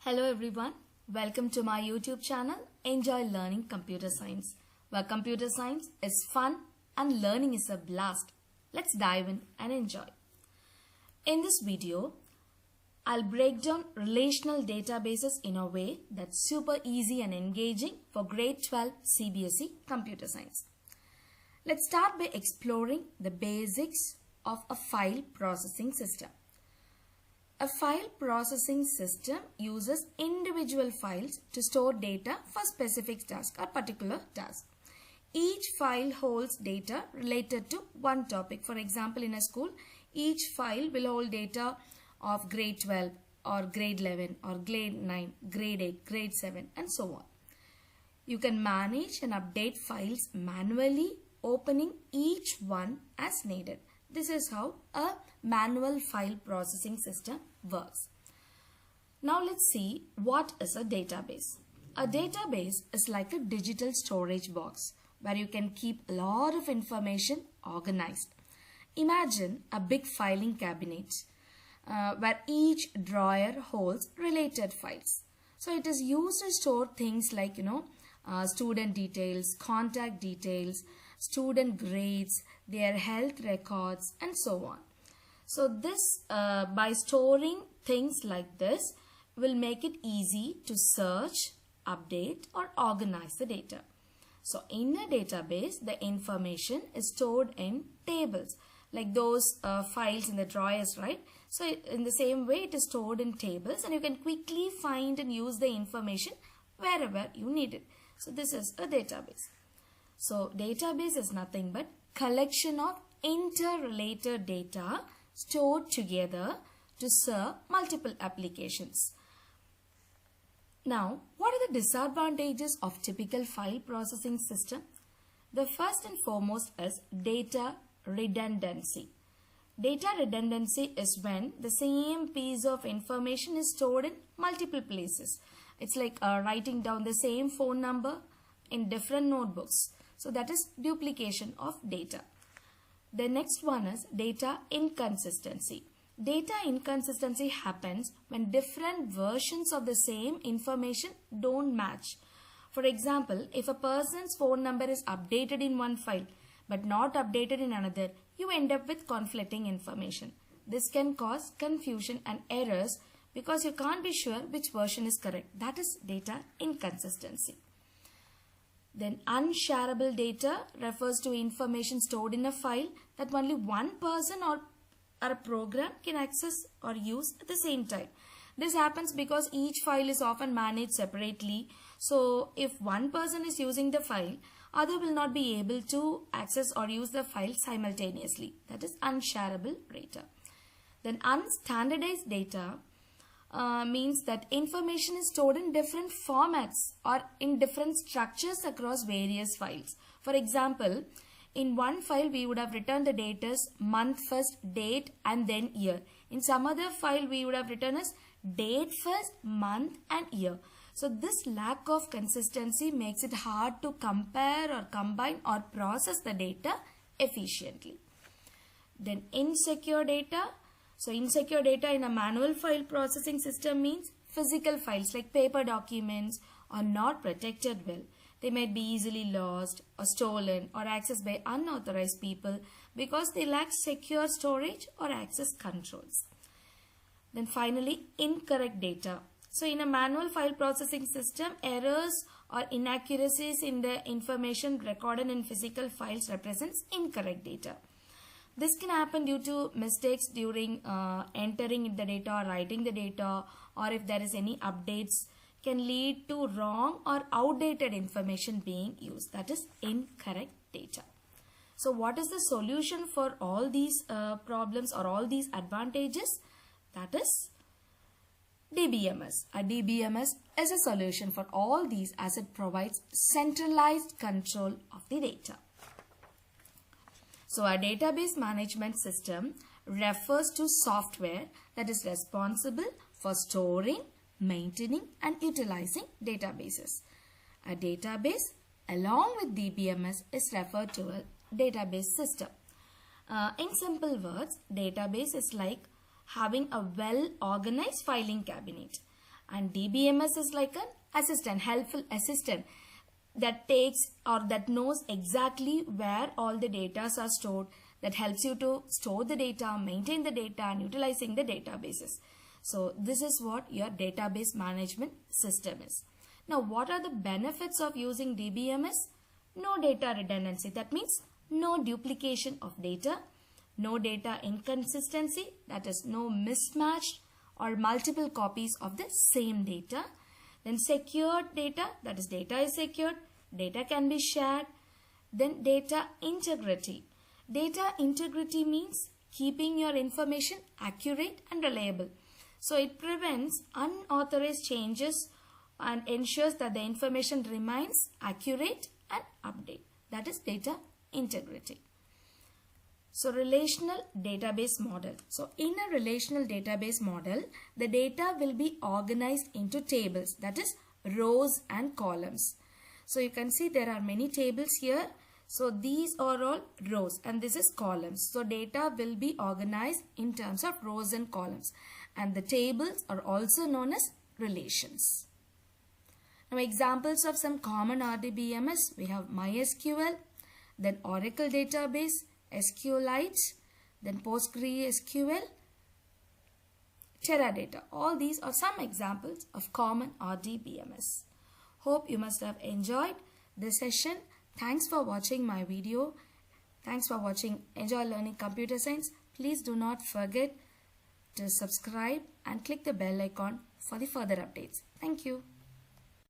Hello everyone, welcome to my YouTube channel Enjoy Learning Computer Science, where computer science is fun and learning is a blast. Let's dive in and enjoy. In this video, I'll break down relational databases in a way that's super easy and engaging for grade 12 CBSE computer science. Let's start by exploring the basics of a file processing system. A file processing system uses individual files to store data for specific task or particular task. Each file holds data related to one topic. For example, in a school, each file will hold data of grade 12 or grade 11 or grade 9, grade 8, grade 7 and so on. You can manage and update files manually, opening each one as needed. This is how a manual file processing system works. Now let's see what is a database. A database is like a digital storage box where you can keep a lot of information organized. Imagine a big filing cabinet where each drawer holds related files. So it is used to store things like student details, contact details, student grades, their health records and so on. So this by storing things like this will make it easy to search, update or organize the data. So in a database, the information is stored in tables like those files in the drawers, right? So in the same way it is stored in tables and you can quickly find and use the information wherever you need it. So this is a database. So database is nothing but collection of interrelated data stored together to serve multiple applications. Now, what are the disadvantages of typical file processing system? The first and foremost is data redundancy. Data redundancy is when the same piece of information is stored in multiple places. It's like writing down the same phone number in different notebooks. So that is duplication of data. The next one is data inconsistency. Data inconsistency happens when different versions of the same information don't match. For example, if a person's phone number is updated in one file but not updated in another, you end up with conflicting information. This can cause confusion and errors because you can't be sure which version is correct. That is data inconsistency. Then unshareable data refers to information stored in a file that only one person or a program can access or use at the same time. This happens because each file is often managed separately. So if one person is using the file, other will not be able to access or use the file simultaneously. That is unshareable data. Then unstandardized data means that information is stored in different formats or in different structures across various files. For example, in one file we would have written the date as month first, date and then year. In some other file we would have written as date first, month and year. So this lack of consistency makes it hard to compare or combine or process the data efficiently. Then insecure data. So insecure data in a manual file processing system means physical files like paper documents are not protected well. They might be easily lost or stolen or accessed by unauthorized people because they lack secure storage or access controls. Then finally, incorrect data. So in a manual file processing system, errors or inaccuracies in the information recorded in physical files represents incorrect data. This can happen due to mistakes during entering the data or writing the data, or if there is any updates can lead to wrong or outdated information being used. That is incorrect data. So what is the solution for all these problems or all these advantages? That is DBMS. A DBMS is a solution for all these as it provides centralized control of the data. So a database management system refers to software that is responsible for storing, maintaining and utilizing databases. A database along with DBMS is referred to a database system. In simple words, database is like having a well-organized filing cabinet. And DBMS is like an assistant, helpful assistant that takes or that knows exactly where all the data are stored, that helps you to store the data, maintain the data, and utilizing the databases. So this is what your database management system is. Now, what are the benefits of using DBMS? No data redundancy. That means no duplication of data, no data inconsistency, that is no mismatched or multiple copies of the same data. Then secured data, that is data is secured, data can be shared. Then data integrity. Data integrity means keeping your information accurate and reliable. So it prevents unauthorized changes and ensures that the information remains accurate and updated. That is data integrity. So relational database model. So in a relational database model, the data will be organized into tables, that is rows and columns. So you can see there are many tables here. So these are all rows and this is columns. So data will be organized in terms of rows and columns. And the tables are also known as relations. Now examples of some common RDBMS, we have MySQL, then Oracle database, SQLite, then PostgreSQL, Teradata. All these are some examples of common RDBMS. Hope you must have enjoyed this session. Thanks for watching my video. Thanks for watching Enjoy Learning Computer Science. Please do not forget to subscribe and click the bell icon for the further updates. Thank you.